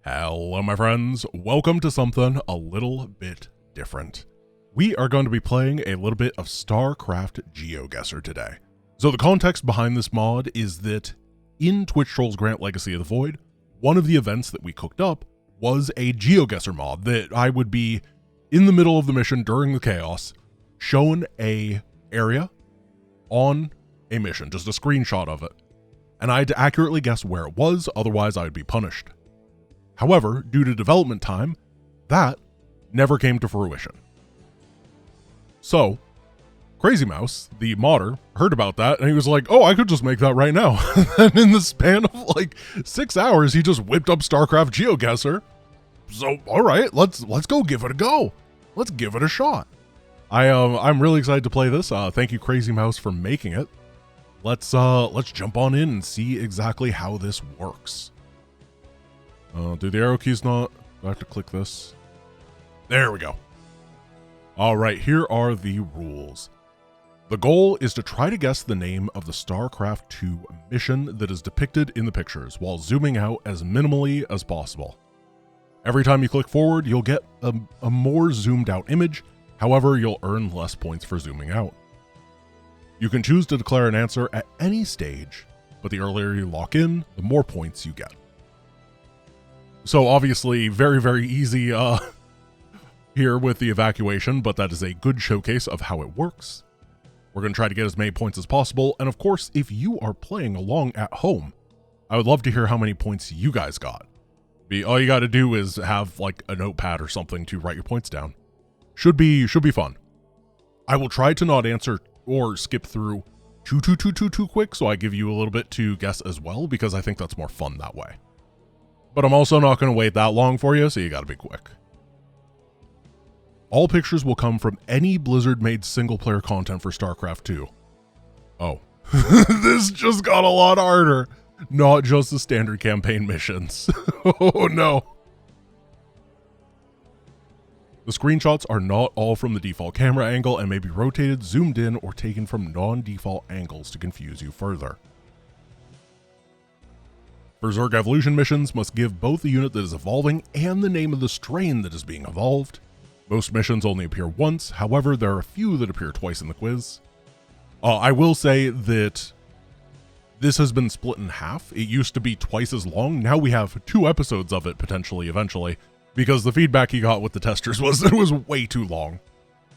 Hello, my friends. Welcome to something a little bit different. We are going to be playing a little bit of StarCraft GeoGuessr today. So the context behind this mod is that in Twitch Trolls Grant Legacy of the Void, one of the events that we cooked up was a GeoGuessr mod that I would be in the middle of the mission during the chaos, shown a area on a mission, just a screenshot of it, and I had to accurately guess where it was, otherwise I would be punished. However, due to development time, that never came to fruition. So, Crazy Mouse, the modder, heard about that and he was like, oh, I could just make that right now. And in the span of like 6 hours, he just whipped up StarCraft GeoGuessr. So, all right, let's go give it a go. Let's give it a shot. I'm really excited to play this. Thank you, Crazy Mouse, for making it. Let's jump on in and see exactly how this works. Do the arrow keys not? Do I have to click this? There we go. All right, here are the rules. The goal is to try to guess the name of the StarCraft 2 mission that is depicted in the pictures while zooming out as minimally as possible. Every time you click forward, you'll get a more zoomed out image. However, you'll earn less points for zooming out. You can choose to declare an answer at any stage, but the earlier you lock in, the more points you get. So obviously very, very easy here with the evacuation, but that is a good showcase of how it works. We're going to try to get as many points as possible, and of course, if you are playing along at home, I would love to hear how many points you guys got. All you got to do is have like a notepad or something to write your points down. Should be fun. I will try to not answer or skip through too quick, so I give you a little bit to guess as well, because I think that's more fun that way. But I'm also not going to wait that long for you, so you got to be quick. All pictures will come from any Blizzard-made single-player content for StarCraft 2. Oh, this just got a lot harder. Not just the standard campaign missions. Oh no. The screenshots are not all from the default camera angle and may be rotated, zoomed in, or taken from non-default angles to confuse you further. Berserk evolution missions must give both the unit that is evolving and the name of the strain that is being evolved. Most missions only appear once, however, there are a few that appear twice in the quiz. I will say that this has been split in half. It used to be twice as long. Now we have 2 episodes of it potentially eventually, because the feedback he got with the testers was that it was way too long.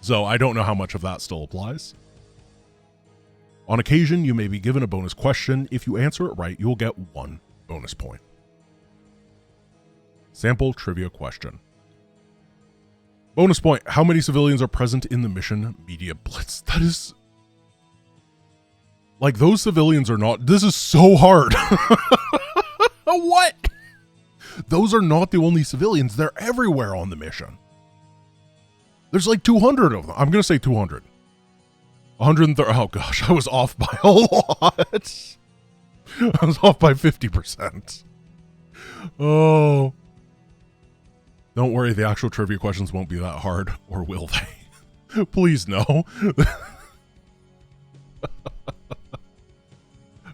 So I don't know how much of that still applies. On occasion, you may be given a bonus question. If you answer it right, you'll get 1 bonus point. Sample trivia question. Bonus point, how many civilians are present in the mission Media Blitz? That is... like, those civilians are not... This is so hard. What? Those are not the only civilians. They're everywhere on the mission. There's like 200 of them. I'm going to say 200. 130. Oh gosh, I was off by a lot. I was off by 50%. Oh. Don't worry, the actual trivia questions won't be that hard, or will they? Please no.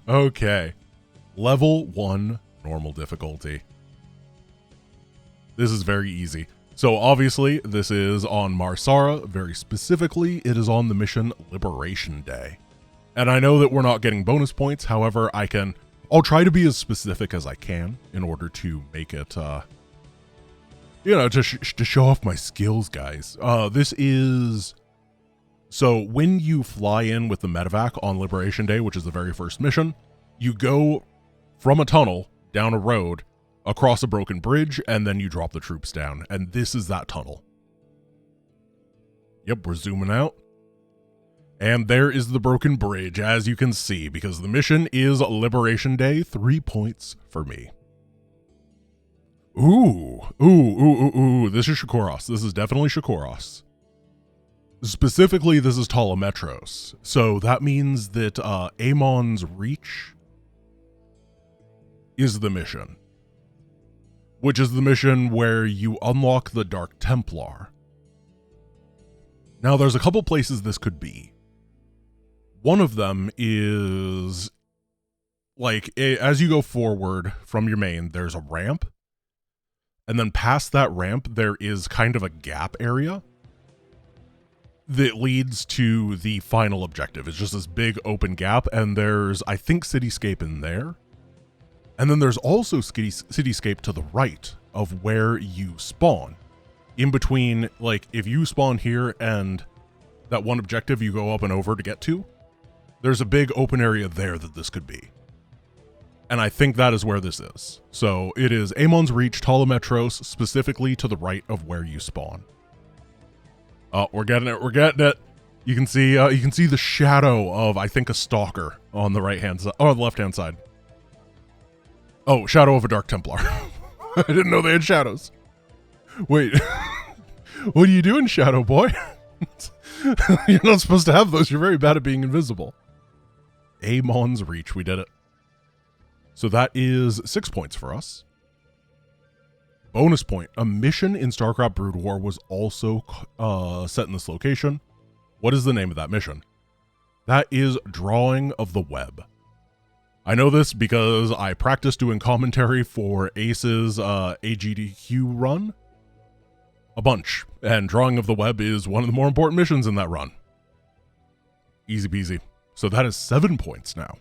Okay. Level 1, normal difficulty. This is very easy. So obviously, this is on Marsara. Very specifically, it is on the mission Liberation Day. And I know that we're not getting bonus points. However, I'll try to be as specific as I can in order to make it, to show off my skills, guys. This is, so when you fly in with the medevac on Liberation Day, which is the very first mission, you go from a tunnel down a road across a broken bridge, and then you drop the troops down. And this is that tunnel. Yep, we're zooming out. And there is the broken bridge, as you can see, because the mission is Liberation Day. 3 points for me. Ooh. This is Shakuros. This is definitely Shakuros. Specifically, this is Talametros. So that means that Amon's Reach is the mission. Which is the mission where you unlock the Dark Templar. Now, there's a couple places this could be. One of them is, like, as you go forward from your main, there's a ramp And then past that ramp, there is kind of a gap area that leads to the final objective. It's just this big open gap, and there's, I think, Cityscape in there. And then there's also Cityscape to the right of where you spawn. In between, like, if you spawn here and that one objective you go up and over to get to, there's a big open area there that this could be. And I think that is where this is. So it is Amon's Reach, Tolometros, specifically to the right of where you spawn. Oh, we're getting it. We're getting it. You can see the shadow of, I think, a stalker on the right-hand side, or the left-hand side. Oh, shadow of a Dark Templar. I didn't know they had shadows. Wait, what are you doing, Shadow Boy? You're not supposed to have those. You're very bad at being invisible. Amon's Reach. We did it. So that is 6 points for us. Bonus point. A mission in StarCraft Brood War was also set in this location. What is the name of that mission? That is Drawing of the Web. I know this because I practiced doing commentary for Ace's AGDQ run a bunch, and Drawing of the Web is one of the more important missions in that run. Easy peasy. So that is 7 points now.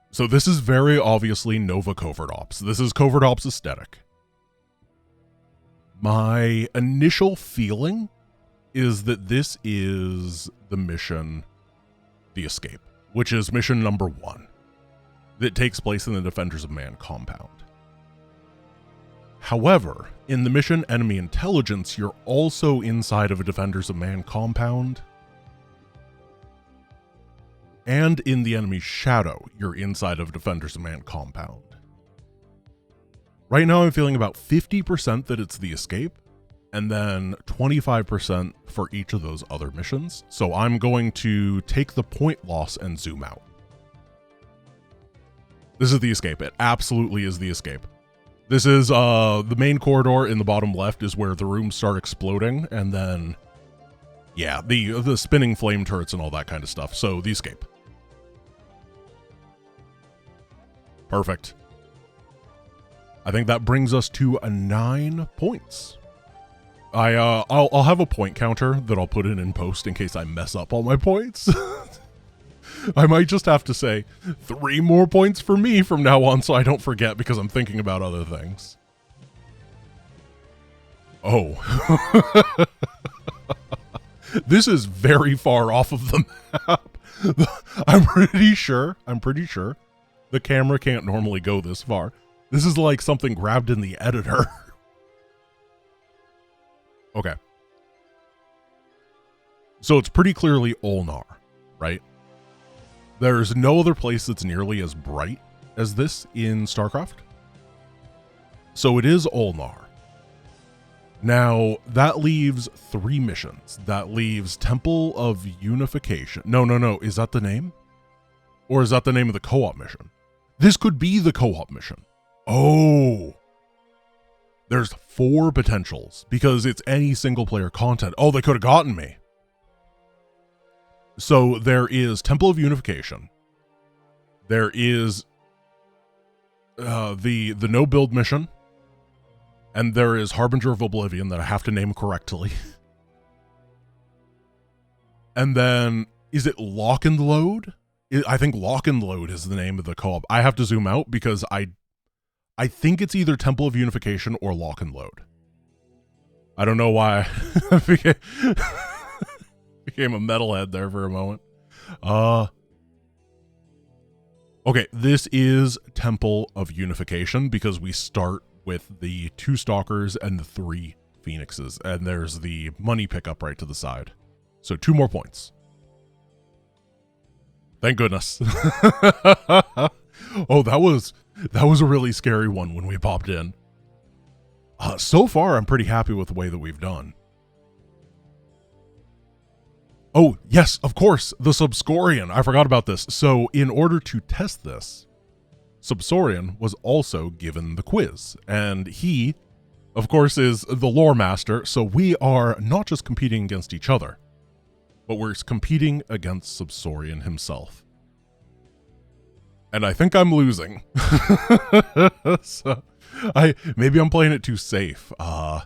So this is very obviously Nova Covert Ops. This is Covert Ops aesthetic. My initial feeling is that this is the mission, The Escape, which is mission number 1, that takes place in the Defenders of Man compound. However, in the mission Enemy Intelligence, you're also inside of a Defenders of Man compound. And in the enemy's shadow, you're inside of Defenders of Man compound. Right now I'm feeling about 50% that it's The Escape, and then 25% for each of those other missions. So I'm going to take the point loss and zoom out. This is The Escape. It absolutely is The Escape. This is the main corridor in the bottom left is where the rooms start exploding, and then, yeah, the spinning flame turrets and all that kind of stuff. So The Escape. Perfect. I think that brings us to 9 points. I'll have a point counter that I'll put in post in case I mess up all my points. I might just have to say 3 more points for me from now on so I don't forget because I'm thinking about other things. Oh. This is very far off of the map. I'm pretty sure the camera can't normally go this far. This is like something grabbed in the editor. Okay. So it's pretty clearly Ulnar, right? There's no other place that's nearly as bright as this in StarCraft. So it is Ulnar. Now, that leaves 3 missions. That leaves Temple of Unification. No. Is that the name? Or is that the name of the co-op mission? This could be the co-op mission. Oh. There's 4 potentials because it's any single player content. Oh, they could have gotten me. So there is Temple of Unification. There is the no build mission. And there is Harbinger of Oblivion that I have to name correctly. And then, is it Lock and Load? I think Lock and Load is the name of the co-op. I have to zoom out because I think it's either Temple of Unification or Lock and Load. I don't know why I became a metalhead there for a moment. Okay, this is Temple of Unification because we start with the 2 Stalkers and the 3 Phoenixes, and there's the money pickup right to the side. So 2 more points. Thank goodness. Oh, that was a really scary one when we popped in. So far, I'm pretty happy with the way that we've done. Oh, yes, of course, the Subscorian. I forgot about this. So in order to test this, Subscorian was also given the quiz, and he, of course, is the lore master, so we are not just competing against each other, but we're competing against Subscorian himself. And I think I'm losing. So maybe I'm playing it too safe. I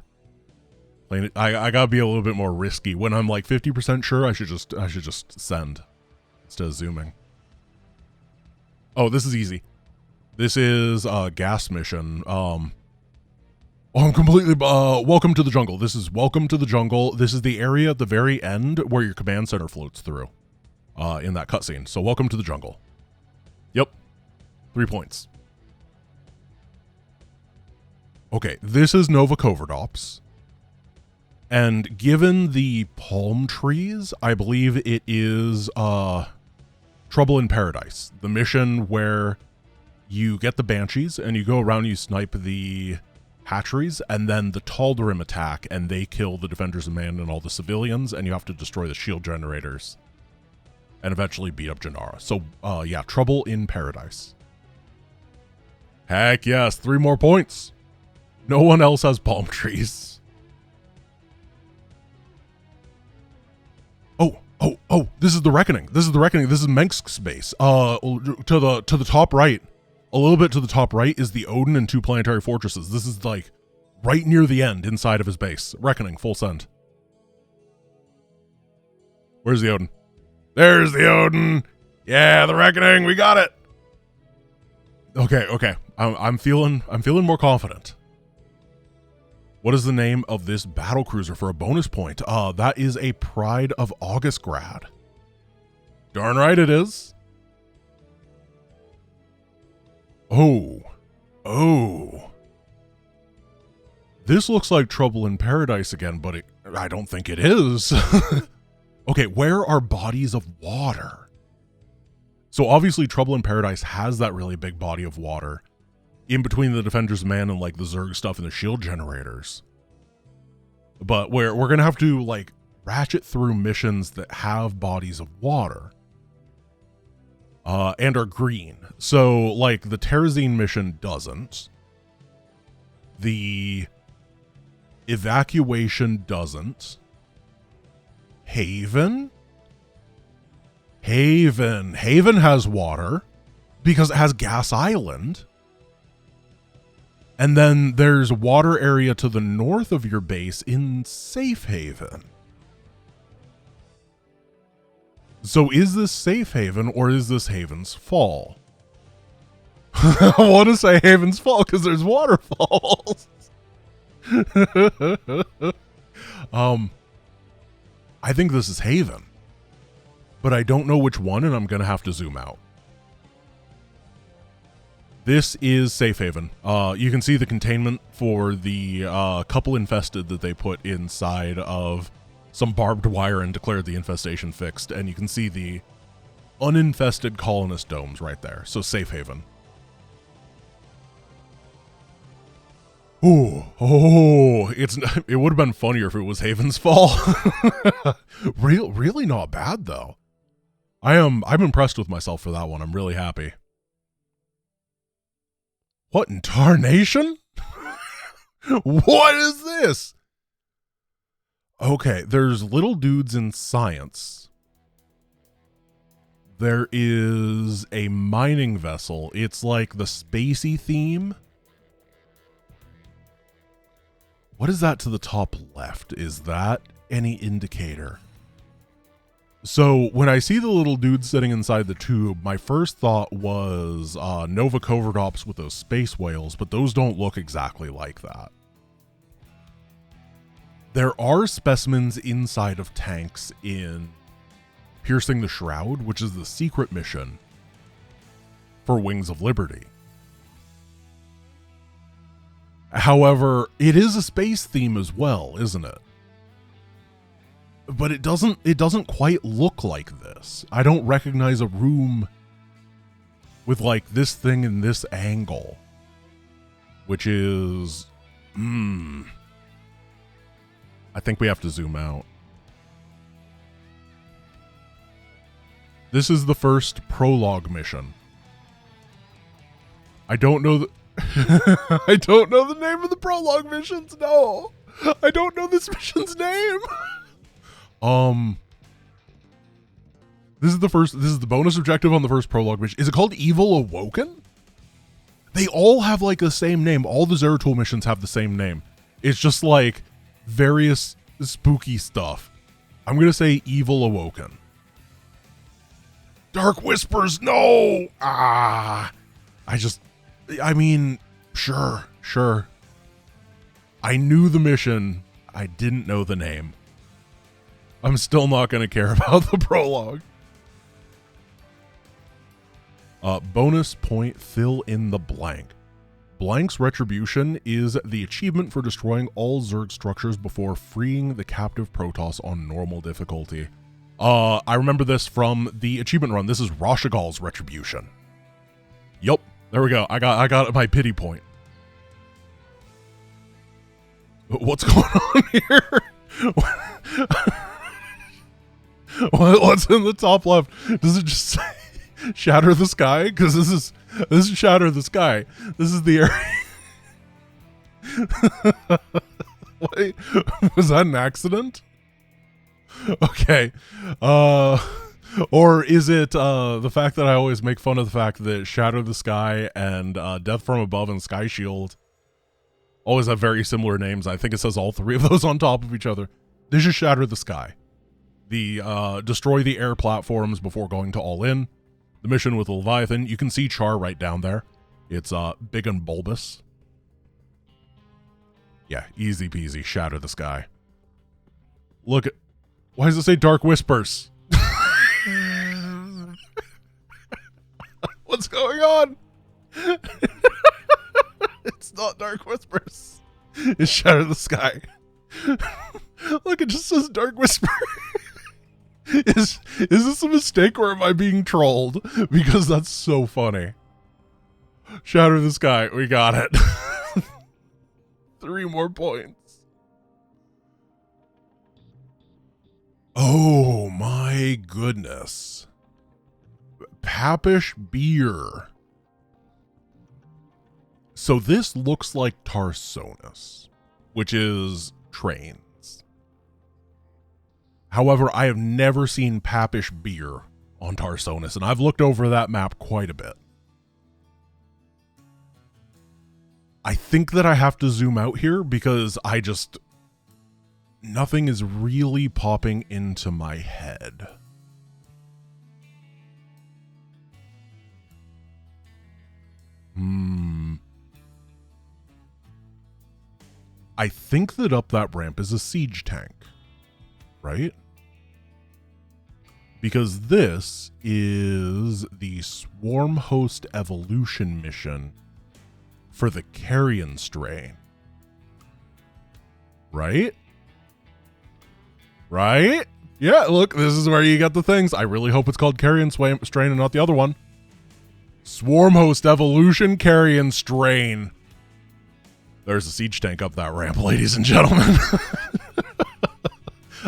gotta be a little bit more risky. When I'm like 50% sure, I should just send instead of zooming. Oh, this is easy. This is a gas mission. Oh, I'm completely welcome to the jungle. This is welcome to the jungle. This is the area at the very end where your command center floats through in that cutscene. So welcome to the jungle. Yep. 3 points. Okay, this is Nova Coverdops. And given the palm trees, I believe it is Trouble in Paradise. The mission where you get the Banshees and you go around and you snipe the hatcheries, and then the Tal'Darim attack and they kill the Defenders of Man and all the civilians, and you have to destroy the shield generators and eventually beat up Janara. So, yeah, Trouble in Paradise. Heck yes, 3 more points. No one else has palm trees. Oh, this is the Reckoning. This is the Reckoning. This is Menk's base. To the top right, a little bit to the top right is the Odin and 2 planetary fortresses. This is like right near the end inside of his base. Reckoning, full send. Where's the Odin? There's the Odin. Yeah, the Reckoning. We got it. Okay. I'm feeling more confident. What is the name of this battle cruiser for a bonus point? That is a Pride of Augustgrad. Darn right it is. Oh. This looks like Trouble in Paradise again, but I don't think it is. Okay, where are bodies of water? So obviously Trouble in Paradise has that really big body of water in between the Defenders of Man and like the Zerg stuff and the shield generators. But we're going to have to like ratchet through missions that have bodies of water and are green. So like the Terrazine mission doesn't. The Evacuation doesn't. Haven has water because it has Gas Island. And then there's water area to the north of your base in Safe Haven. So is this Safe Haven or is this Haven's Fall? I want to say Haven's Fall because there's waterfalls. I think this is Haven, but I don't know which one, and I'm going to have to zoom out. This is Safe Haven. You can see the containment for the couple infested that they put inside of some barbed wire and declared the infestation fixed, and you can see the uninfested colonist domes right there. So Safe Haven. It would have been funnier if it was Haven's Fall. Really not bad though. I'm impressed with myself for that one. I'm really happy. What in tarnation? What is this? Okay, there's little dudes in science. There is a mining vessel. It's like the spacey theme. What is that to the top left? Is that any indicator? So when I see the little dude sitting inside the tube, my first thought was Nova Coverdops with those space whales, but those don't look exactly like that. There are specimens inside of tanks in Piercing the Shroud, which is the secret mission for Wings of Liberty. However, it is a space theme as well, isn't it? But it doesn't quite look like this. I don't recognize a room with like this thing in this angle, which is, I think we have to zoom out. This is the first prologue mission. I don't know I don't know the name of the prologue missions. No, I don't know this mission's name. This is the bonus objective on the first prologue mission. Is it called Evil Awoken? They all have like the same name. All the Zeratul missions have the same name. It's just like various spooky stuff. I'm going to say Evil Awoken. Dark Whispers, no! I mean, sure. I knew the mission. I didn't know the name. I'm still not going to care about the prologue. Bonus point, fill in the blank. Blank's Retribution is the achievement for destroying all Zerg structures before freeing the captive Protoss on normal difficulty. I remember this from the achievement run. This is Roshagal's Retribution. Yup, there we go. I got my pity point. What's going on here? What's in the top left? Does it just say Shatter the Sky? Because this is Shatter the Sky. This is the area. Wait, was that an accident? Okay. Or is it the fact that I always make fun of the fact that Shatter the Sky and Death from Above and Sky Shield always have very similar names. I think it says all three of those on top of each other. This is Shatter the Sky. The destroy the air platforms before going to all in. The mission with Leviathan. You can see Char right down there. It's big and bulbous. Yeah, easy peasy. Shatter the Sky. Look at... Why does it say Dark Whispers? What's going on? It's not Dark Whispers. It's Shatter the Sky. Look, it just says Dark Whisper. Is this a mistake or am I being trolled? Because that's so funny. Shatter the Sky. We got it. 3 more points. Oh my goodness. Papish Beer. So this looks like Tarsonis, which is trains. However, I have never seen Papish Beer on Tarsonis, and I've looked over that map quite a bit. I think that I have to zoom out here because nothing is really popping into my head. I think that up that ramp is a siege tank, right? Because this is the Swarm Host Evolution mission for the Carrion Strain. Right? Right? Yeah, look, this is where you got the things. I really hope it's called Carrion Strain and not the other one. Swarm Host Evolution Carrion Strain. There's a siege tank up that ramp, ladies and gentlemen.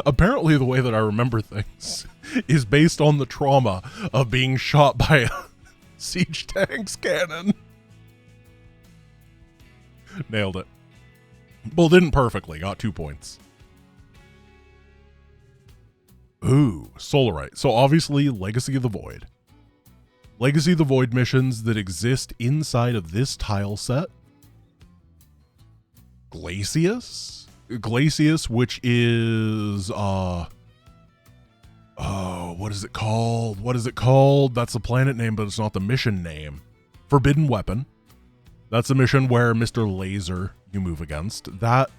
Apparently the way that I remember things is based on the trauma of being shot by a siege tank's cannon. Nailed it. Well, didn't perfectly. Got 2 points. Ooh, Solarite. So obviously, Legacy of the Void. Legacy of the Void missions that exist inside of this tile set. Glacius? Glacius, which is, what is it called? What is it called? That's the planet name, but it's not the mission name. Forbidden Weapon. That's a mission where Mr. Laser you move against. That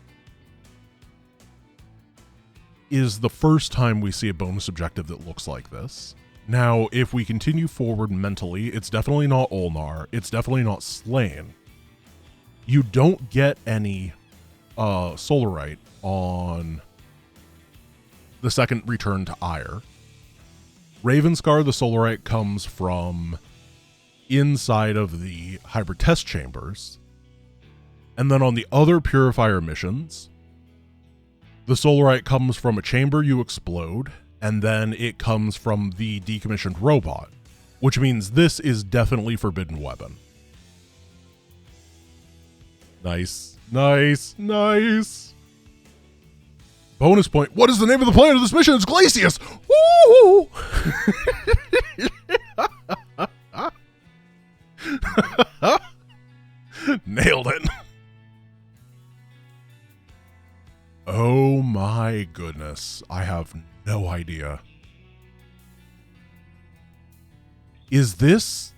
is the first time we see a bonus objective that looks like this. Now, if we continue forward mentally, it's definitely not Olnar. It's definitely not Slain. You don't get any Solarite on the second return to Ire. Ravenscar, the Solarite, comes from inside of the hybrid test chambers. And then on the other Purifier missions, the Solarite comes from a chamber you explode, and then it comes from the decommissioned robot, which means this is definitely Forbidden Weapon. Nice, nice, nice. Bonus point. What is the name of the planet of this mission? It's Glacius. Woo! Nailed it. Oh my goodness. I have no idea. Is this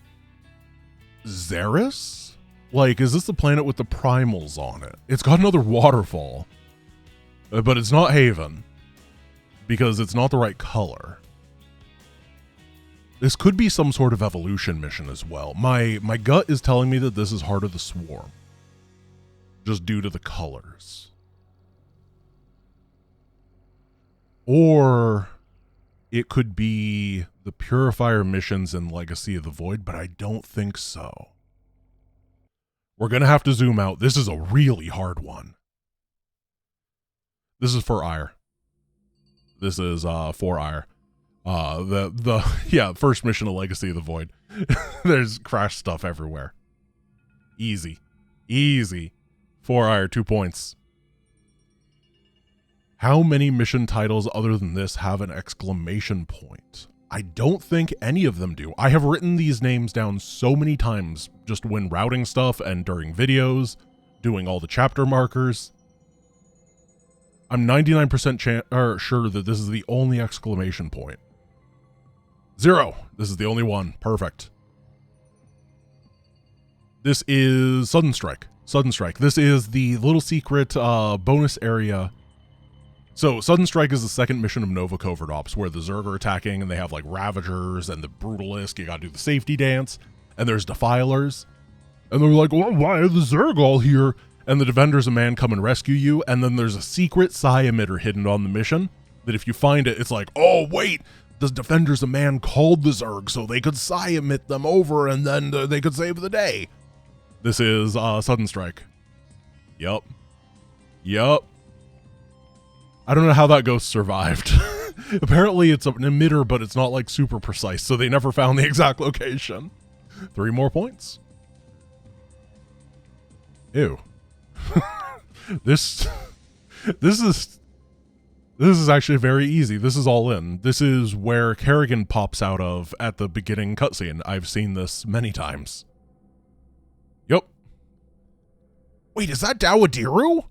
Xeris? Like, is this the planet with the primals on it? It's got another waterfall. But it's not Haven. Because it's not the right color. This could be some sort of evolution mission as well. My gut is telling me that this is Heart of the Swarm. Just due to the colors. Or it could be the Purifier missions in Legacy of the Void, but I don't think so. We're going to have to zoom out. This is a really hard one. This is for Ire. This is for Ire. First mission of Legacy of the Void. There's crash stuff everywhere. Easy. Easy. 4 Ire, 2 points. How many mission titles other than this have an exclamation point? I don't think any of them do. I have written these names down so many times just when routing stuff and during videos, doing all the chapter markers. I'm 99% sure that this is the only exclamation point. 0. This is the only one. Perfect. This is Sudden Strike. Sudden Strike. This is the little secret bonus area. So, Sudden Strike is the second mission of Nova Covert Ops, where the Zerg are attacking, and they have, like, Ravagers and the Brutalisk. You gotta do the safety dance. And there's Defilers. And they're like, well, why are the Zerg all here? And the Defenders of Man come and rescue you. And then there's a secret psi emitter hidden on the mission, that if you find it, it's like, oh, wait, the Defenders of Man called the Zerg so they could psi emit them over, and then they could save the day. This is Sudden Strike. Yup. Yup. I don't know how that ghost survived. Apparently it's an emitter, but it's not like super precise, so they never found the exact location. 3 more points. Ew. This is actually very easy. This is all in. This is where Kerrigan pops out of at the beginning cutscene. I've seen this many times. Yup. Wait, is that Dawadiru?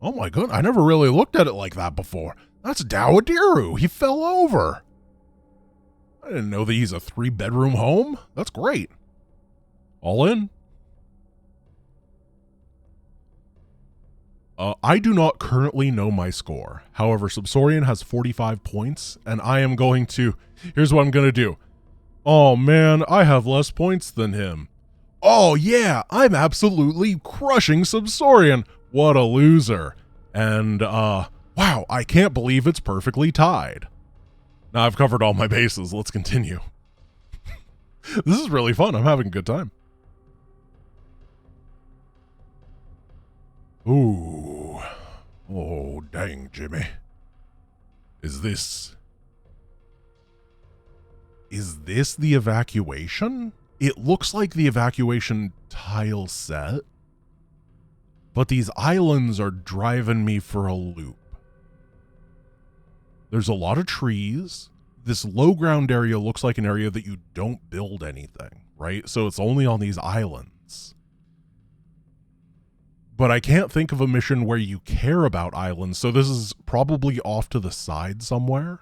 Oh my god, I never really looked at it like that before. That's Dawadiru. He fell over. I didn't know that he's a 3-bedroom home. That's great. All in. I do not currently know my score. However, Subsorian has 45 points, and I am going to... Here's what I'm going to do. Oh man, I have less points than him. Oh yeah, I'm absolutely crushing Subsorian. What a loser. And, wow, I can't believe it's perfectly tied. Now I've covered all my bases. Let's continue. This is really fun. I'm having a good time. Ooh. Oh, dang, Jimmy. Is this the evacuation? It looks like the evacuation tile set. But these islands are driving me for a loop. There's a lot of trees. This low ground area looks like an area that you don't build anything, right? So it's only on these islands. But I can't think of a mission where you care about islands, so this is probably off to the side somewhere.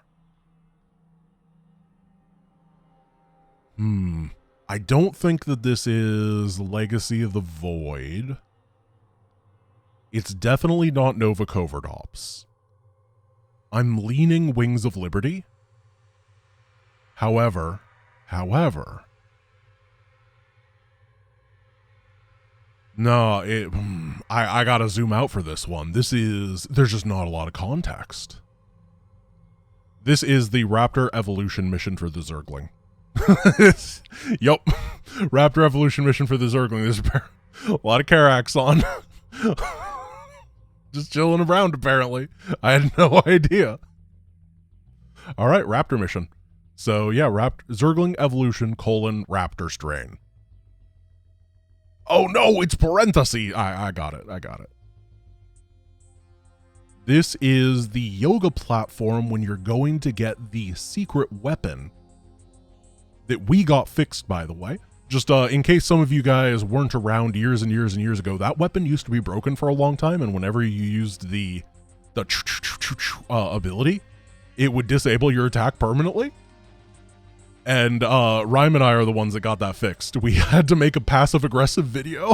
I don't think that this is Legacy of the Void. It's definitely not Nova Covert Ops. I'm leaning Wings of Liberty. However, no, I gotta zoom out for this one. There's just not a lot of context. This is the Raptor Evolution mission for the Zergling. Yup. Raptor Evolution mission for the Zergling. There's a lot of Karax on. Just chilling around, apparently. I had no idea. All right, Raptor mission. So, yeah, Zergling Evolution, Raptor Strain. Oh, no, it's parentheses. I got it. This is the yoga platform when you're going to get the secret weapon that we got fixed, by the way. Just in case some of you guys weren't around years and years and years ago, that weapon used to be broken for a long time, and whenever you used the ability, it would disable your attack permanently. And Rhyme and I are the ones that got that fixed. We had to make a passive-aggressive video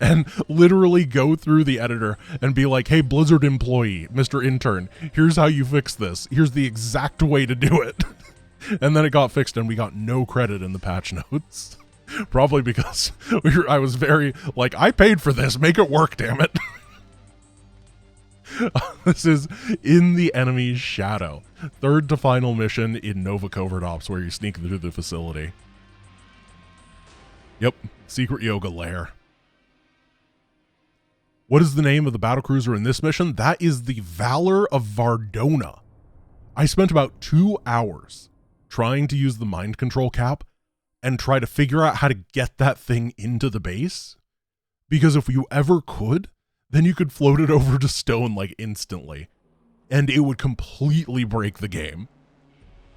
and literally go through the editor and be like, hey, Blizzard employee, Mr. Intern, here's how you fix this. Here's the exact way to do it. And then it got fixed, and we got no credit in the patch notes. Probably because I was very, like, I paid for this. Make it work, damn it. This is In the Enemy's Shadow. Third to final mission in Nova Covert Ops, where you sneak through the facility. Yep, secret yoga lair. What is the name of the battlecruiser in this mission? That is the Valor of Vardona. I spent about 2 hours trying to use the mind control cap and try to figure out how to get that thing into the base. Because if you ever could, then you could float it over to stone like instantly, and it would completely break the game.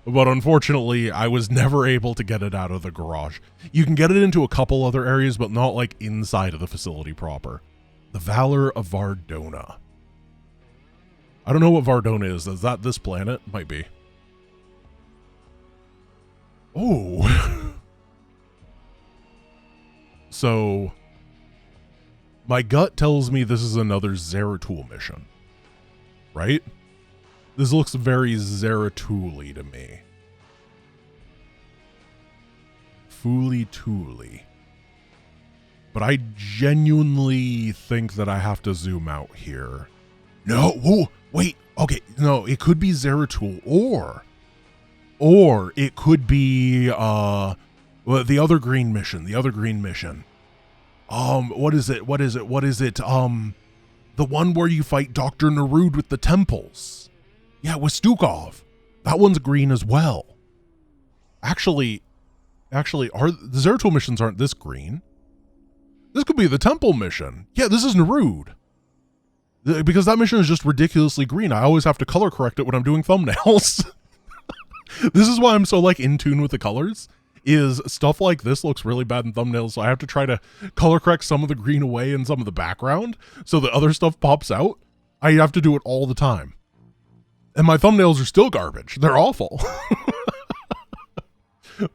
But unfortunately, I was never able to get it out of the garage. You can get it into a couple other areas, but not like inside of the facility proper. The Valor of Vardona. I don't know what Vardona is. Is that this planet? Might be. Oh. So, my gut tells me this is another Zeratul mission, right? This looks very Zeratul-y to me. Fooly-tooly. But I genuinely think that I have to zoom out here. No, whoa, wait, okay, no, it could be Zeratul, or it could be, well, the other green mission, what is it? The one where you fight Dr. Nerud with the temples. Yeah, with Stukov. That one's green as well. Actually, the Zeratul missions aren't this green. This could be the temple mission. Yeah, this is Nerud. Because that mission is just ridiculously green. I always have to color correct it when I'm doing thumbnails. This is why I'm so like in tune with the colors. Is stuff like this looks really bad in thumbnails, so I have to try to color correct some of the green away and some of the background so that other stuff pops out. I have to do it all the time. And my thumbnails are still garbage. They're awful.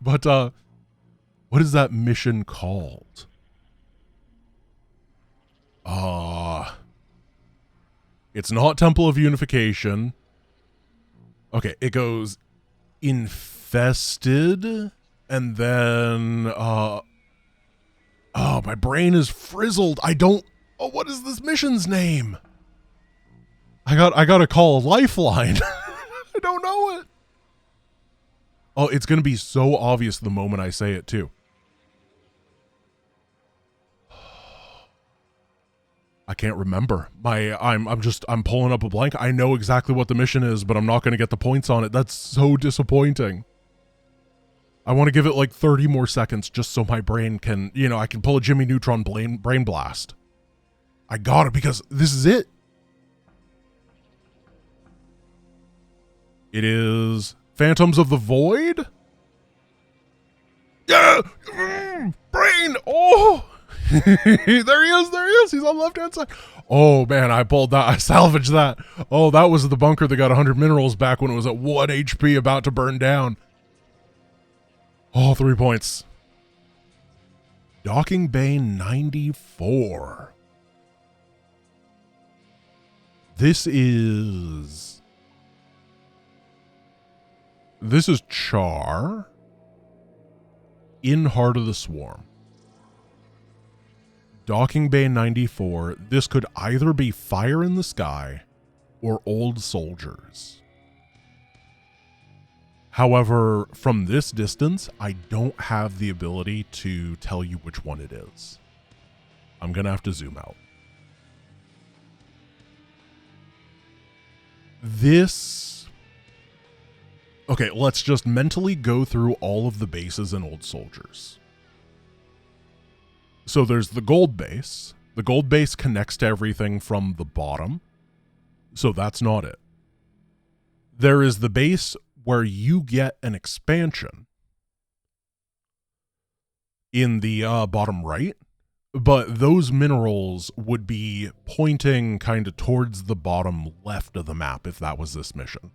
But what is that mission called? It's not Temple of Unification. Okay, it goes Infested, and then my brain is frizzled. What is this mission's name? I gotta call a lifeline. I don't know it. Oh, it's gonna be so obvious the moment I say it too. I can't remember. I'm pulling up a blank. I know exactly what the mission is, but I'm not gonna get the points on it. That's so disappointing. I want to give it like 30 more seconds just so my brain can, I can pull a Jimmy Neutron brain blast. I got it because this is it. It is Phantoms of the Void? Yeah! Brain! Oh! There he is. He's on the left-hand side. Oh, man, I pulled that. I salvaged that. Oh, that was the bunker that got 100 minerals back when it was at 1 HP about to burn down. Oh, 3 points. Docking Bay 94. This is Char in Heart of the Swarm. Docking Bay 94. This could either be Fire in the Sky or Old Soldiers. However, from this distance, I don't have the ability to tell you which one it is. I'm going to have to zoom out. Okay, let's just mentally go through all of the bases in Old Soldiers. So there's the gold base. The gold base connects to everything from the bottom. So that's not it. There is the base where you get an expansion in the bottom right, but those minerals would be pointing kind of towards the bottom left of the map if that was this mission.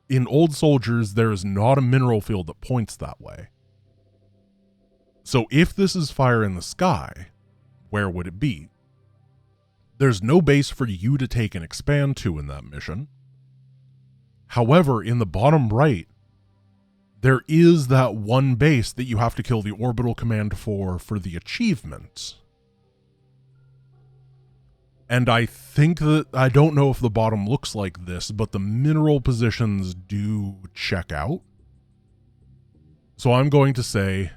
In Old Soldiers, there is not a mineral field that points that way. So if this is Fire in the Sky, where would it be? There's no base for you to take and expand to in that mission. However, in the bottom right, there is that one base that you have to kill the orbital command for the achievement. And I think that, I don't know if the bottom looks like this, but the mineral positions do check out. So I'm going to say,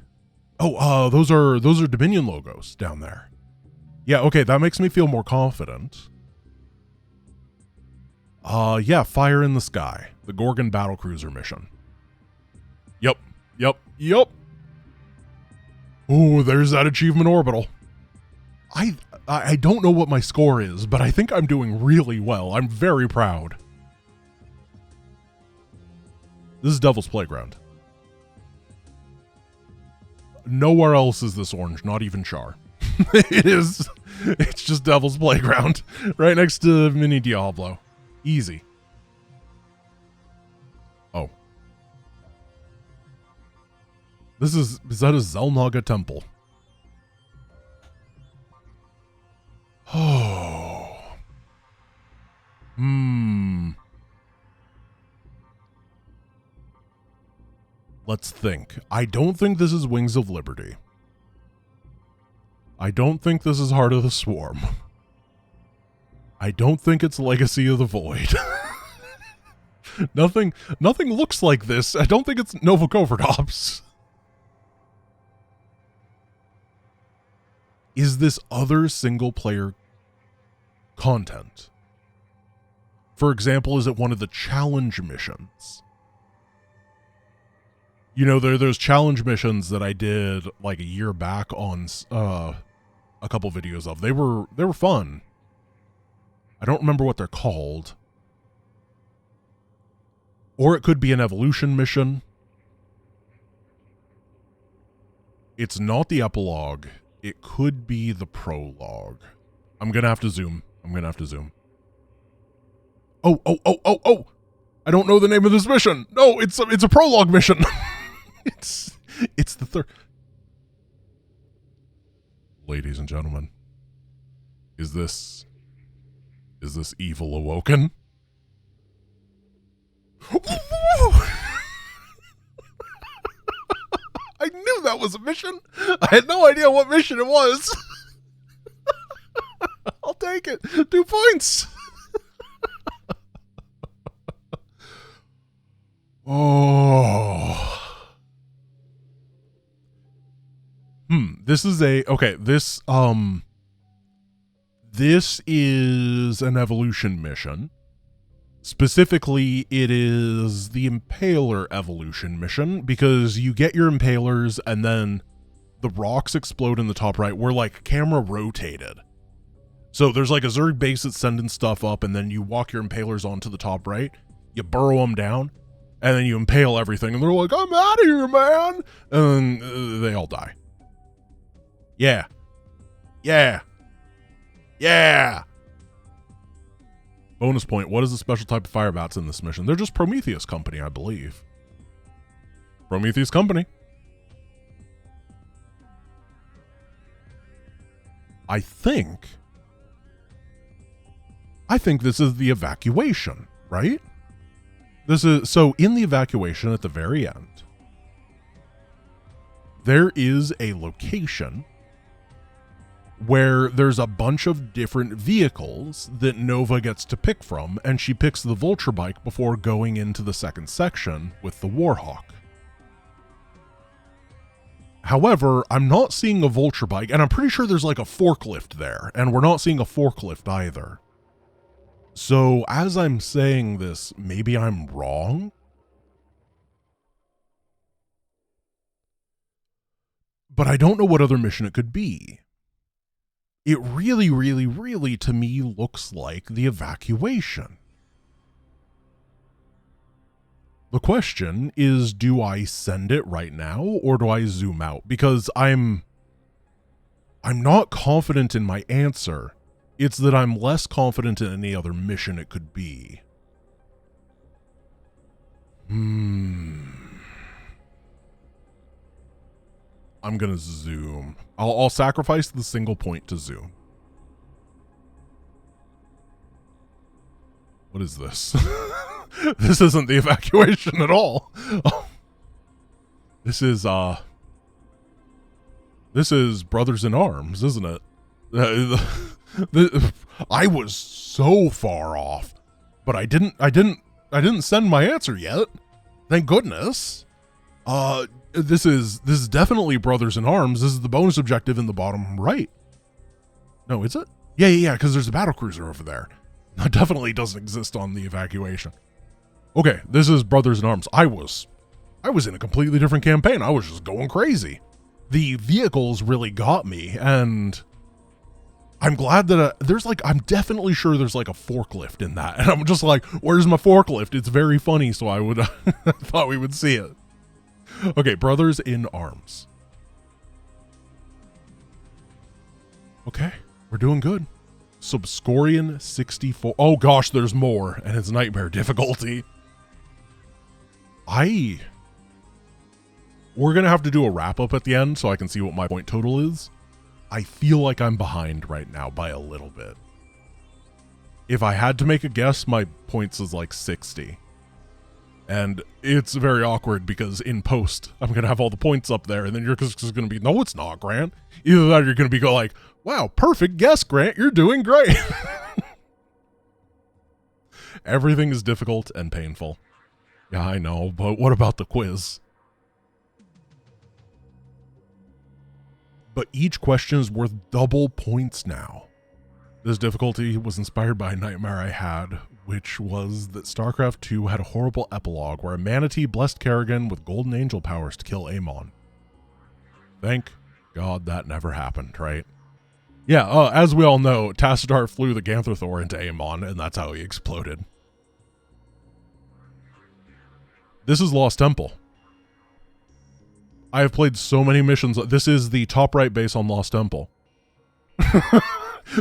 those are Dominion logos down there. Yeah, okay, that makes me feel more confident. Yeah, Fire in the Sky, the Gorgon battlecruiser mission. Yep. Ooh, there's that achievement orbital. I don't know what my score is, but I think I'm doing really well. I'm very proud. This is Devil's Playground. Nowhere else is this orange, not even Char. It's just Devil's Playground. Right next to Mini Diablo. Easy. Oh. Is that a Zelnaga temple? Oh. Let's think. I don't think this is Wings of Liberty. I don't think this is Heart of the Swarm. I don't think it's Legacy of the Void. Nothing looks like this. I don't think it's Nova Covert Ops. Is this other single-player content? For example, is it one of the challenge missions? You know, there's challenge missions that I did like a year back on a couple videos of. They were fun. I don't remember what they're called. Or it could be an evolution mission. It's not the epilogue. It could be the prologue. I'm going to have to zoom. Oh. I don't know the name of this mission. No, it's a prologue mission. It's the third. Ladies and gentlemen, is this Evil Awoken? I knew that was a mission. I had no idea what mission it was. I'll take it. 2 points. Oh. This is this is an evolution mission. Specifically, it is the Impaler evolution mission, because you get your Impalers and then the rocks explode in the top right. We're like camera rotated. So there's like a Zerg base that's sending stuff up, and then you walk your Impalers onto the top right, you burrow them down, and then you impale everything, and they're like, I'm out of here, man! And then they all die. Yeah. Bonus point, what is the special type of firebats in this mission? They're just Prometheus Company, I believe. Prometheus Company. I think this is the evacuation, right? So in the evacuation at the very end, there is a location where there's a bunch of different vehicles that Nova gets to pick from, and she picks the Vulture Bike before going into the second section with the Warhawk. However, I'm not seeing a Vulture Bike, and I'm pretty sure there's like a forklift there, and we're not seeing a forklift either. So as I'm saying this, maybe I'm wrong? But I don't know what other mission it could be. It really, really, really, to me, looks like the evacuation. The question is, do I send it right now or do I zoom out? Because I'm not confident in my answer. It's that I'm less confident in any other mission it could be. I'm gonna zoom. I'll sacrifice the single point to zoom. What is this? This isn't the evacuation at all. This is Brothers in Arms, isn't it? I was so far off, but I didn't send my answer yet. Thank goodness. This is definitely Brothers in Arms. This is the bonus objective in the bottom right. No, is it? Yeah, because there's a battlecruiser over there. That definitely doesn't exist on the evacuation. Okay, this is Brothers in Arms. I was in a completely different campaign. I was just going crazy. The vehicles really got me, and I'm glad that I'm definitely sure there's like a forklift in that. And I'm just like, where's my forklift? It's very funny, so I would thought we would see it. Okay, Brothers in Arms. Okay, we're doing good. Subscorian 64. Oh gosh, there's more, and it's nightmare difficulty. We're gonna have to do a wrap up at the end so I can see what my point total is. I feel like I'm behind right now by a little bit. If I had to make a guess, my points is like 60. And it's very awkward because in post, I'm going to have all the points up there, and then you're just going to be, no, it's not, Grant. Either that or you're going to be like, wow, perfect guess, Grant. You're doing great. Everything is difficult and painful. Yeah, I know, but what about the quiz? But each question is worth double points now. This difficulty was inspired by a nightmare I had, which was that StarCraft 2 had a horrible epilogue where a manatee blessed Kerrigan with golden angel powers to kill Amon. Thank God that never happened, right? Yeah, as we all know, Tassadar flew the Gantherthor into Amon, and that's how he exploded. This is Lost Temple. I have played so many missions. This is the top right base on Lost Temple.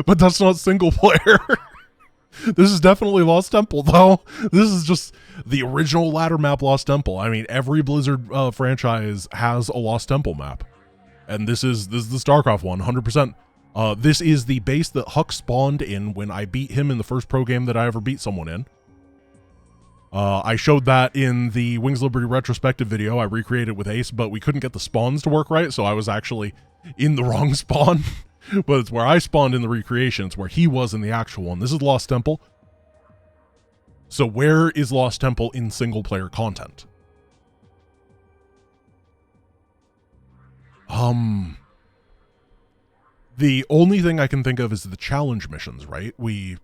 But that's not single player. This is definitely Lost Temple, though. This is just the original ladder map Lost Temple. I mean, every Blizzard franchise has a Lost Temple map. And this is the StarCraft one, 100%. This is the base that Huck spawned in when I beat him in the first pro game that I ever beat someone in. I showed that in the Wings of Liberty retrospective video. I recreated with Ace, but we couldn't get the spawns to work right, so I was actually in the wrong spawn. But it's where I spawned in the recreation. It's where he was in the actual one. This is Lost Temple. So where is Lost Temple in single-player content? The only thing I can think of is the challenge missions, right?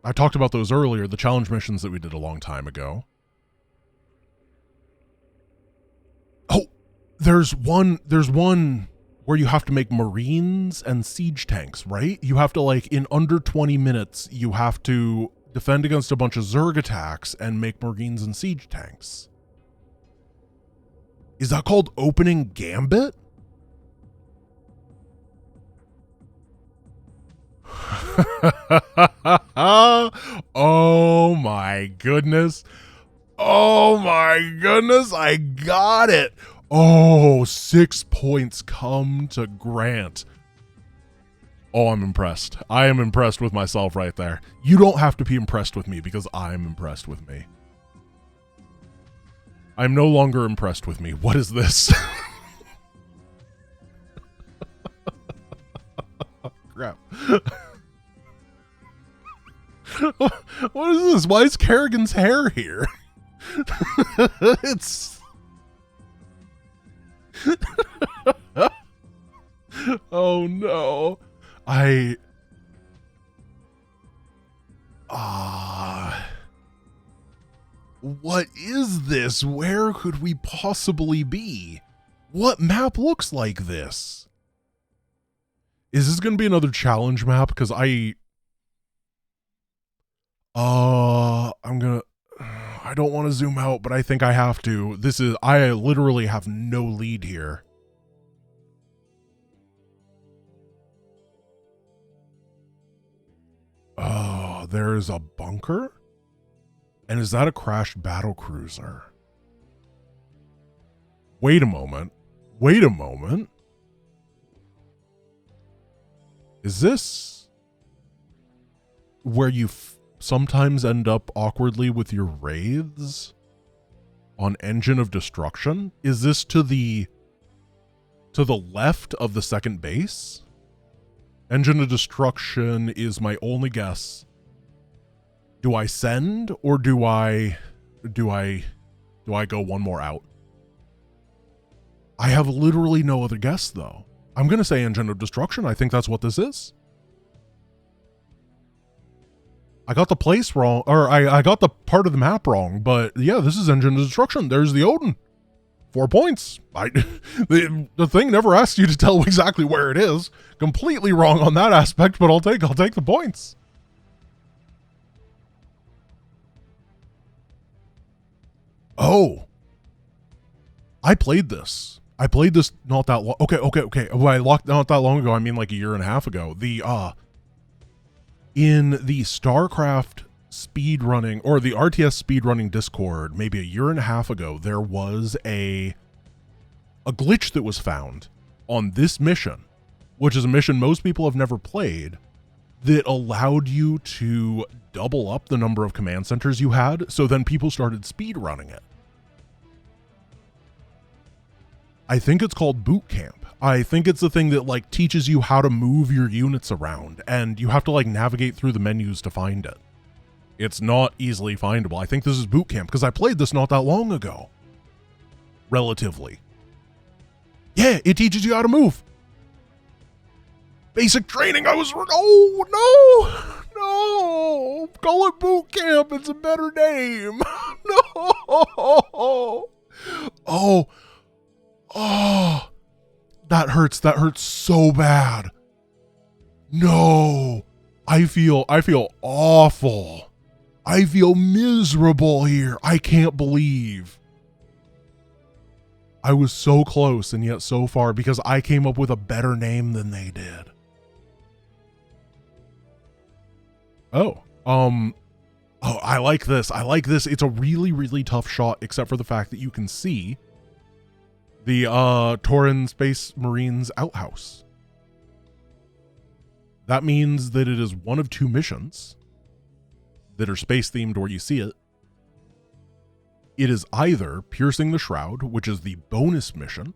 I talked about those earlier, the challenge missions that we did a long time ago. Oh, there's one where you have to make Marines and siege tanks, right? You have to, like, in under 20 minutes, you have to defend against a bunch of Zerg attacks and make Marines and siege tanks. Is that called Opening Gambit? Oh my goodness. Oh my goodness, I got it. Oh, 6 points come to Grant. Oh, I'm impressed. I am impressed with myself right there. You don't have to be impressed with me because I'm impressed with me. I'm no longer impressed with me. What is this? Crap. What is this? Why is Kerrigan's hair here? It's... Oh no. What is this? Where could we possibly be? What map looks like this? Is this going to be another challenge map? Because I don't want to zoom out, but I think I have to. I literally have no lead here. Oh, there's a bunker? And is that a crashed battle cruiser? Wait a moment. Wait a moment. Is this where you sometimes end up awkwardly with your wraiths on Engine of Destruction? Is this to the left of the second base? Engine of Destruction is my only guess. Do I send or do I go one more out? I have literally no other guess though. I'm going to say Engine of Destruction. I think that's what this is. I got the place wrong, or I got the part of the map wrong, but yeah, this is Engine of Destruction. There's the Odin. 4 points. The thing never asks you to tell exactly where it is. Completely wrong on that aspect, but I'll take the points. Oh. I played this not that long. Okay. When I locked not that long ago, I mean like a year and a half ago. In the StarCraft speedrunning or the RTS speedrunning Discord, maybe a year and a half ago, there was a glitch that was found on this mission, which is a mission most people have never played, that allowed you to double up the number of command centers you had. So then people started speedrunning it. I think it's called boot camp. I think it's the thing that like teaches you how to move your units around, and you have to like navigate through the menus to find it. It's not easily findable. I think this is boot camp because I played this not that long ago. Relatively. Yeah, it teaches you how to move. Basic training. Oh, no. Call it boot camp. It's a better name. No. Oh, that hurts. That hurts so bad. No, I feel awful. I feel miserable here. I can't believe I was so close and yet so far because I came up with a better name than they did. I like this. It's a really, really tough shot, except for the fact that you can see the Tauren Space Marines outhouse. That means that it is one of two missions that are space themed where you see it. It is either Piercing the Shroud, which is the bonus mission,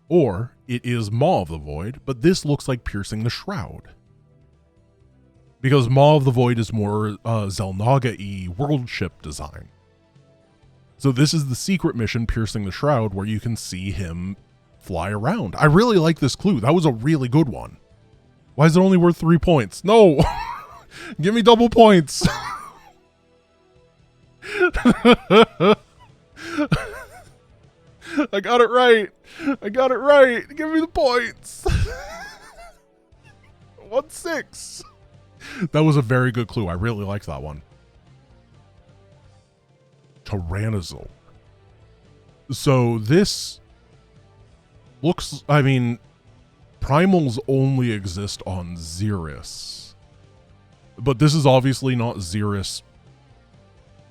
or it is Maw of the Void, but this looks like Piercing the Shroud. Because Maw of the Void is more Xel'Naga-y world ship design. So this is the secret mission, Piercing the Shroud, where you can see him fly around. I really like this clue. That was a really good one. Why is it only worth 3 points? No! Give me double points! I got it right! Give me the points! 1-6! That was a very good clue. I really liked that one. Tyrannosaur. So this looks, I mean, primals only exist on Xeris. But this is obviously not Xeris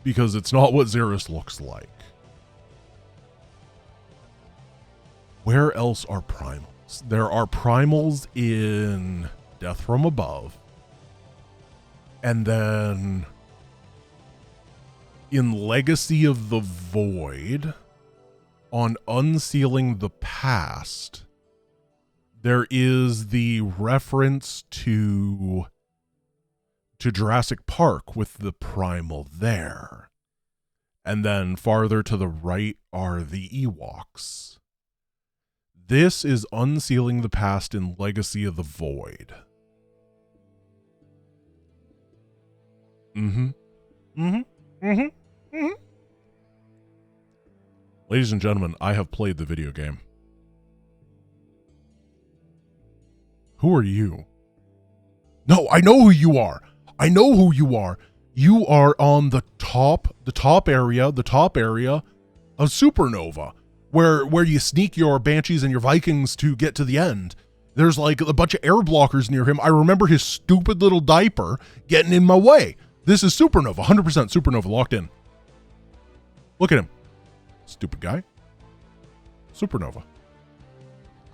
because it's not what Xeris looks like. Where else are primals? There are primals in Death from Above. And then in Legacy of the Void, on Unsealing the Past, there is the reference to Jurassic Park with the primal there. And then farther to the right are the Ewoks. This is Unsealing the Past in Legacy of the Void. Ladies and gentlemen, I have played the video game. Who are you? No, I know who you are. I know who you are. You are on the top area of Supernova, where you sneak your Banshees and your Vikings to get to the end. There's like a bunch of air blockers near him. I remember his stupid little diaper getting in my way. This is Supernova, 100% Supernova locked in. Look at him. Stupid guy. Supernova.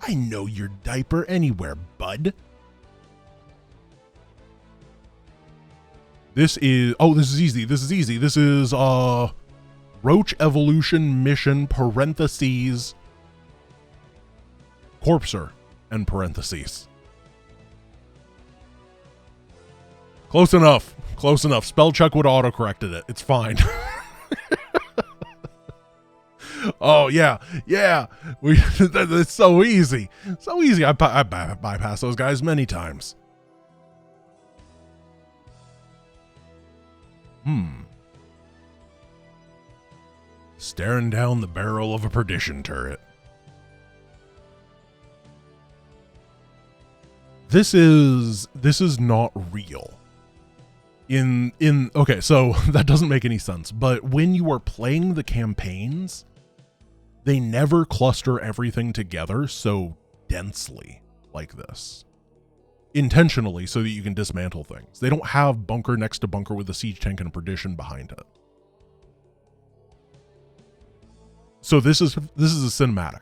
I know your diaper anywhere, bud. This is easy. This is Roach Evolution Mission parentheses Corpser and parentheses. Close enough. Spell check would auto-corrected it. It's fine. Oh, yeah. It's so easy. I bypass those guys many times. Staring down the barrel of a perdition turret. This is not real. Okay, so that doesn't make any sense, but when you are playing the campaigns, they never cluster everything together so densely like this. Intentionally, so that you can dismantle things. They don't have bunker next to bunker with a siege tank and a perdition behind it. So this is a cinematic.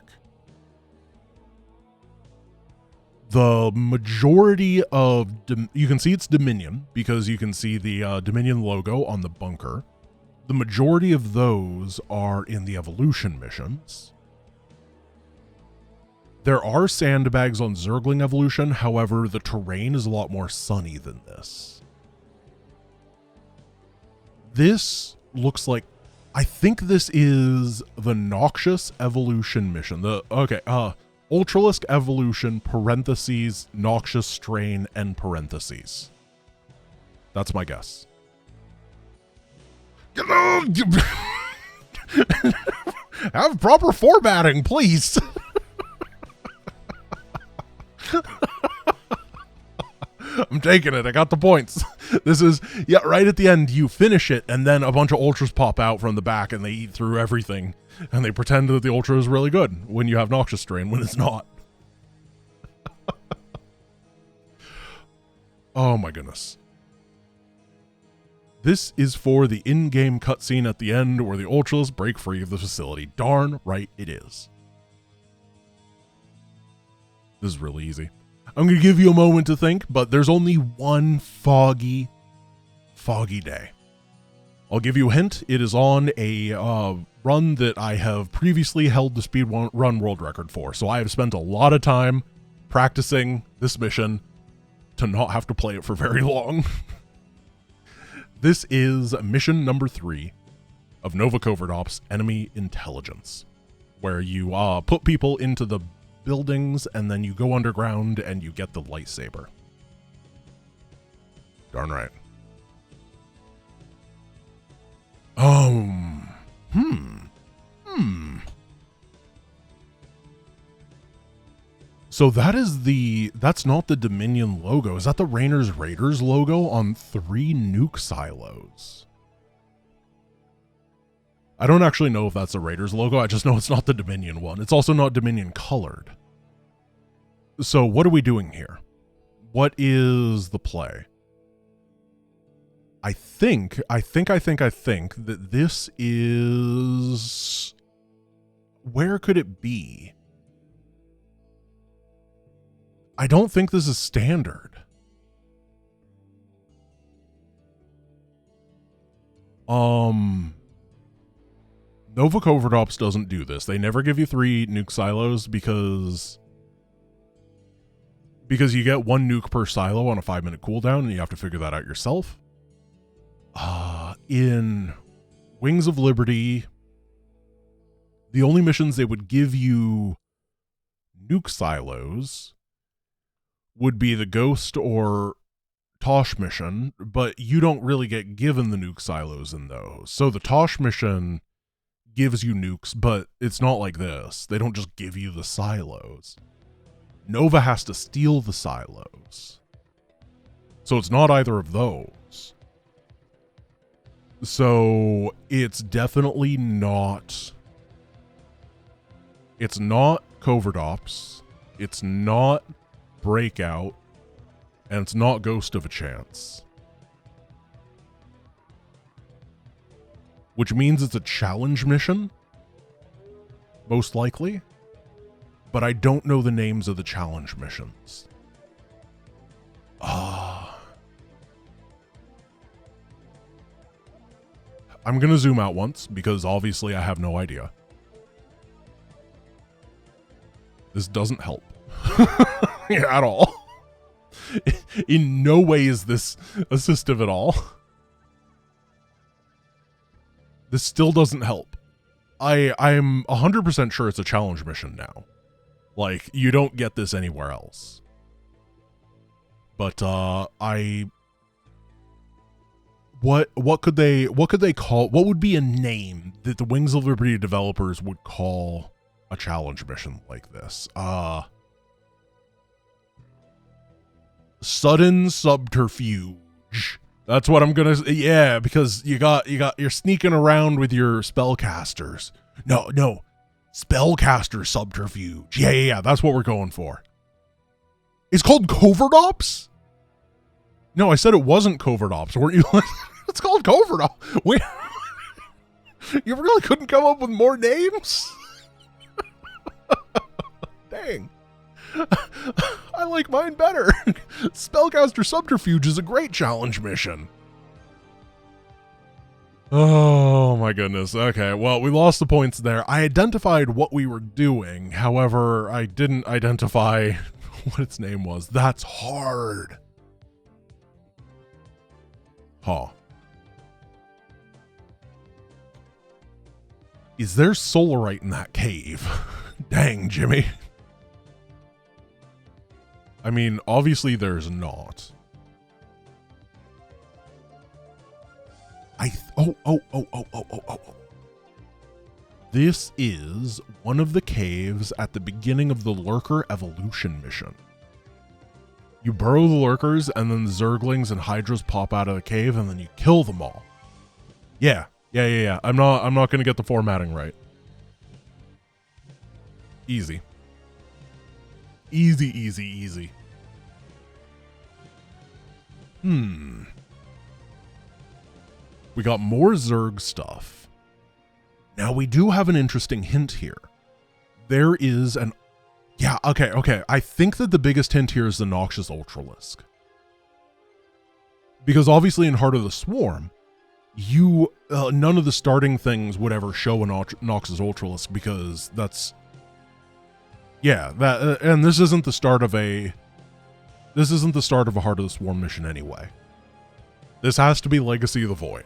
The majority of you can see it's Dominion because you can see the Dominion logo on the bunker. The majority of those are in the evolution missions. There are sandbags on Zergling Evolution, however, the terrain is a lot more sunny than this. This looks like, I think this is the Noxious Evolution mission. Ultralisk Evolution, parentheses, Noxious Strain, and parentheses. That's my guess. Have proper formatting, please. I'm taking it. I got the points. This is, yeah, right at the end, you finish it, and then a bunch of ultras pop out from the back, and they eat through everything, and they pretend that the ultra is really good when you have Noxious Strain, when it's not. Oh my goodness. This is for the in-game cutscene at the end where the ultras break free of the facility. Darn right it is. This is really easy. I'm going to give you a moment to think, but there's only one foggy day. I'll give you a hint. It is on a run that I have previously held the speed run world record for. So I have spent a lot of time practicing this mission to not have to play it for very long. This is mission number 3 of Nova Covert Ops Enemy Intelligence, where you put people into the buildings and then you go underground and you get the lightsaber. Darn right. So that's not the Dominion logo. Is that the Rainer's Raiders logo on 3 nuke silos? I don't actually know if that's the Raiders logo. I just know it's not the Dominion one. It's also not Dominion colored. So what are we doing here? What is the play? I think that this is... Where could it be? I don't think this is standard. Nova Covert Ops doesn't do this. They never give you 3 nuke silos because you get 1 nuke per silo on a 5-minute cooldown and you have to figure that out yourself. In Wings of Liberty, the only missions they would give you nuke silos would be the Ghost or Tosh mission, but you don't really get given the nuke silos in those. So the Tosh mission gives you nukes, but it's not like this. They don't just give you the silos. Nova has to steal the silos. So it's not either of those. So it's definitely not... It's not Covert Ops. It's not Breakout. And it's not Ghost of a Chance. Which means it's a challenge mission. Most likely. But I don't know the names of the challenge missions. I'm going to zoom out once, because obviously I have no idea. This doesn't help. At all. In no way is this assistive at all. This still doesn't help. I'm 100% sure it's a challenge mission now. Like, you don't get this anywhere else. But, what could they call, what would be a name that the Wings of Liberty developers would call a challenge mission like this? Sudden subterfuge. That's what I'm gonna, yeah, because you're sneaking around with your spellcasters. No. Spellcaster subterfuge. Yeah, that's what we're going for. It's called Covert Ops? No, I said it wasn't Covert Ops. Weren't you? It's called Covert Ops. Wait. You really couldn't come up with more names? Dang. I like mine better. Spellcaster Subterfuge is a great challenge mission. Oh my goodness. Okay, well, we lost the points there. I identified what we were doing. However, I didn't identify what its name was. That's hard. Huh. Is there solarite in that cave? Dang, Jimmy. I mean, obviously there's not. Oh. This is one of the caves at the beginning of the Lurker Evolution mission. You burrow the Lurkers, and then the Zerglings and Hydras pop out of the cave, and then you kill them all. Yeah. I'm not gonna get the formatting right. Easy. Easy. We got more Zerg stuff. Now we do have an interesting hint here. There is an... Yeah, okay. I think that the biggest hint here is the Noxious Ultralisk. Because obviously in Heart of the Swarm, none of the starting things would ever show a Noxious Ultralisk, because that's... Yeah, and this isn't the start of a... This isn't the start of a Heart of the Swarm mission anyway. This has to be Legacy of the Void.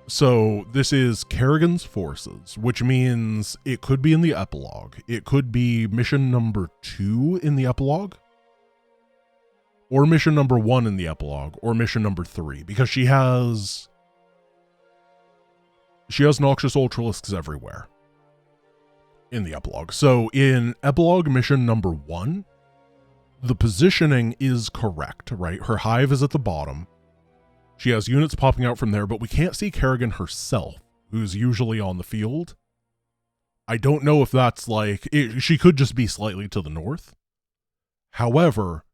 So this is Kerrigan's forces, which means it could be in the epilogue. It could be mission number 2 in the epilogue, or mission number 1 in the epilogue, or mission number 3, because she has Noxious Ultralisks everywhere in the epilogue. So in epilogue mission number 1, the positioning is correct, right? Her hive is at the bottom. She has units popping out from there, but we can't see Kerrigan herself, who's usually on the field. I don't know if that's like... she could just be slightly to the north. However,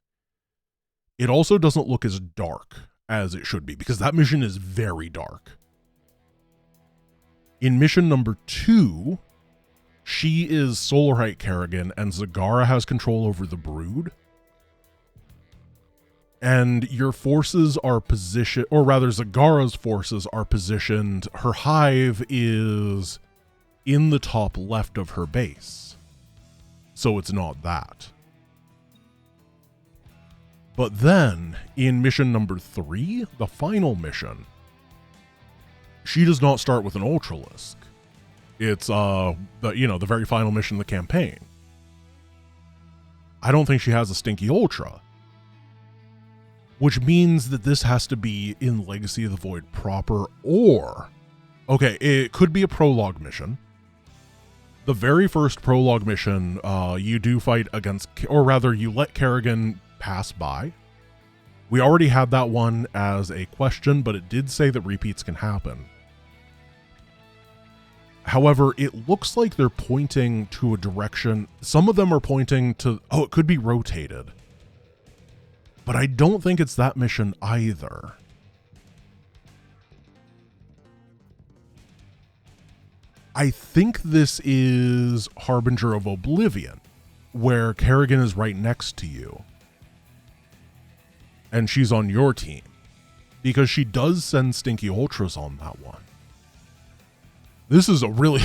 it also doesn't look as dark as it should be, because that mission is very dark. In mission number 2, she is Solarite Kerrigan, and Zagara has control over the Brood. And your forces are positioned, or rather Zagara's forces are positioned, her hive is in the top left of her base. So it's not that. But then, in mission number 3, the final mission, she does not start with an Ultralisk. It's, the very final mission of the campaign. I don't think she has a Stinky Ultra. Which means that this has to be in Legacy of the Void proper, or... Okay, it could be a prologue mission. The very first prologue mission, you do fight against, or rather, you let Kerrigan pass by. We already had that one as a question, but it did say that repeats can happen. However, it looks like they're pointing to a direction. Some of them are pointing to, oh, it could be rotated. But I don't think it's that mission either. I think this is Harbinger of Oblivion, where Kerrigan is right next to you. And she's on your team. Because she does send Stinky Ultras on that one. This is a really,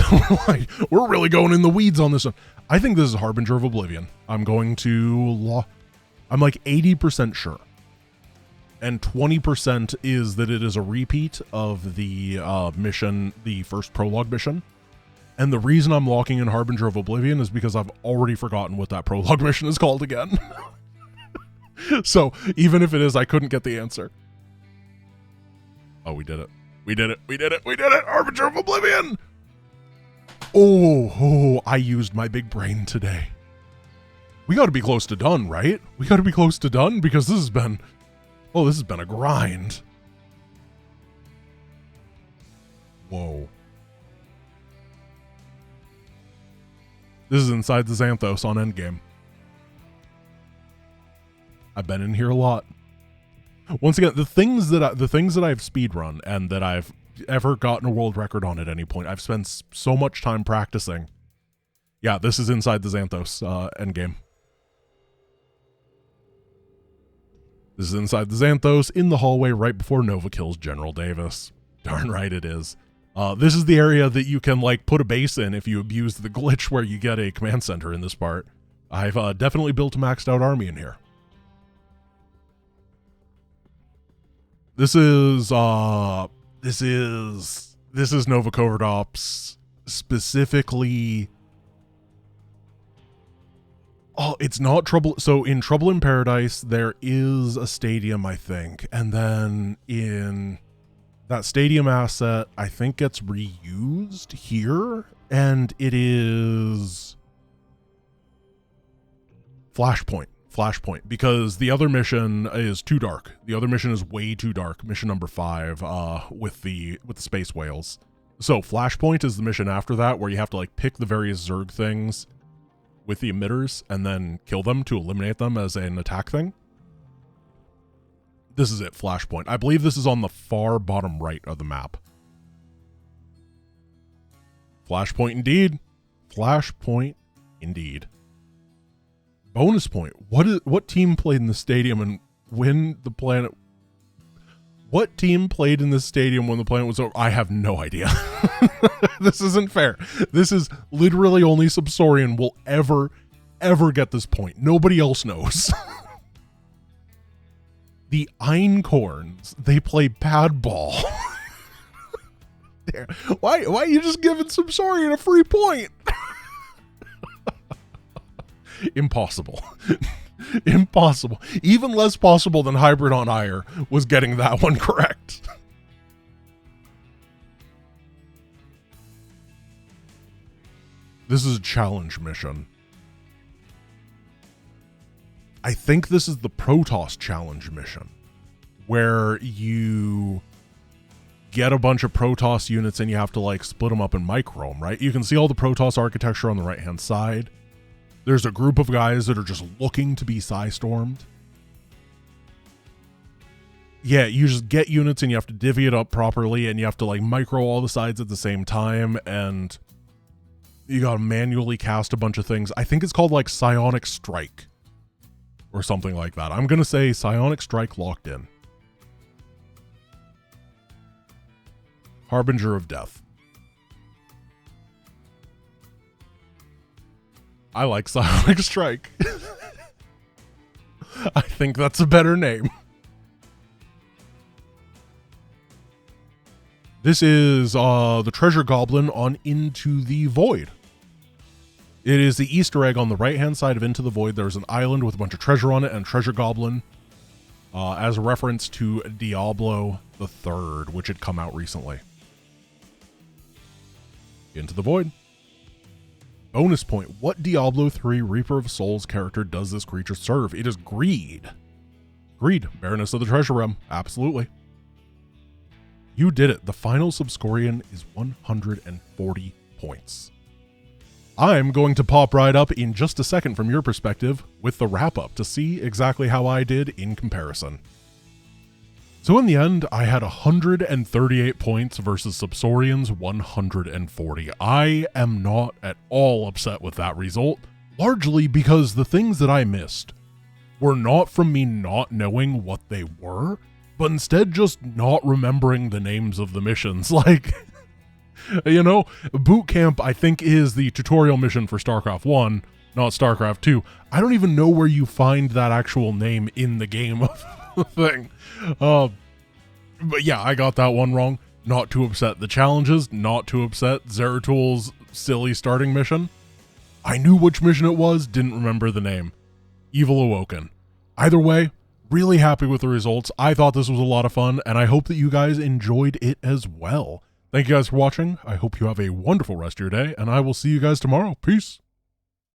we're really going in the weeds on this one. I think this is Harbinger of Oblivion. I'm going to, I'm like 80% sure. And 20% is that it is a repeat of the mission, the first prologue mission. And the reason I'm locking in Harbinger of Oblivion is because I've already forgotten what that prologue mission is called again. So even if it is, I couldn't get the answer. Oh, we did it. We did it. We did it. We did it. Harbinger of Oblivion. Oh, I used my big brain today. We got to be close to done, right? We got to be close to done because this has been, oh, this has been a grind. Whoa. This is inside the Xanthos on Endgame. I've been in here a lot. Once again, the things that I've speedrun and that I've ever gotten a world record on at any point, I've spent so much time practicing. Yeah, this is inside the Xanthos endgame. This is inside the Xanthos in the hallway right before Nova kills General Davis. Darn right it is. This is the area that you can like put a base in if you abuse the glitch where you get a command center in this part. I've definitely built a maxed out army in here. This is Nova Covert Ops specifically. Oh, it's not Trouble. So in Trouble in Paradise, there is a stadium, I think. And then in that stadium asset, I think gets reused here. And it is Flashpoint, because the other mission is too dark. The other mission is way too dark. Mission number 5, with the space whales. So Flashpoint is the mission after that, where you have to like pick the various Zerg things with the emitters and then kill them to eliminate them as an attack thing. This is it, Flashpoint. I believe this is on the far bottom right of the map. Flashpoint indeed. Flashpoint indeed. Bonus point. What team played in the stadium and when the planet... What team played in this stadium when the planet was over? I have no idea. This isn't fair. This is literally only Subsaurian will ever get this point. Nobody else knows. The Einkorns, they play padball. Why are you just giving Subsaurian a free point? Impossible. Impossible. Even less possible than Hybrid on Ire was getting that one correct. This is a challenge mission. I think this is the Protoss challenge mission, where you get a bunch of Protoss units and you have to like split them up and micro them, right? You can see all the Protoss architecture on the right-hand side. There's a group of guys that are just looking to be Psy-stormed. Yeah, you just get units and you have to divvy it up properly and you have to like micro all the sides at the same time and you gotta manually cast a bunch of things. I think it's called like Psionic Strike or something like that. I'm gonna say Psionic Strike locked in. Harbinger of Death. I like Psionic Strike. I think that's a better name. This is the Treasure Goblin on Into the Void. It is the Easter egg on the right-hand side of Into the Void. There's an island with a bunch of treasure on it and Treasure Goblin as a reference to Diablo the Third, which had come out recently. Into the Void. Bonus point, what Diablo 3 Reaper of Souls character does this creature serve? It is Greed. Greed, Baroness of the Treasure Realm, absolutely. You did it. The final Subscorian is 140 points. I'm going to pop right up in just a second from your perspective with the wrap-up to see exactly how I did in comparison. So in the end, I had 138 points versus Subsorian's 140. I am not at all upset with that result, largely because the things that I missed were not from me not knowing what they were, but instead just not remembering the names of the missions. Like, you know, Boot Camp, I think, is the tutorial mission for StarCraft 1, not StarCraft 2. I don't even know where you find that actual name in the game of the thing. But yeah, I got that one wrong. Not too upset. The challenges, not too upset. Zeratul's silly starting mission. I knew which mission it was, didn't remember the name. Evil Awoken. Either way, really happy with the results. I thought this was a lot of fun, and I hope that you guys enjoyed it as well. Thank you guys for watching. I hope you have a wonderful rest of your day, and I will see you guys tomorrow. Peace.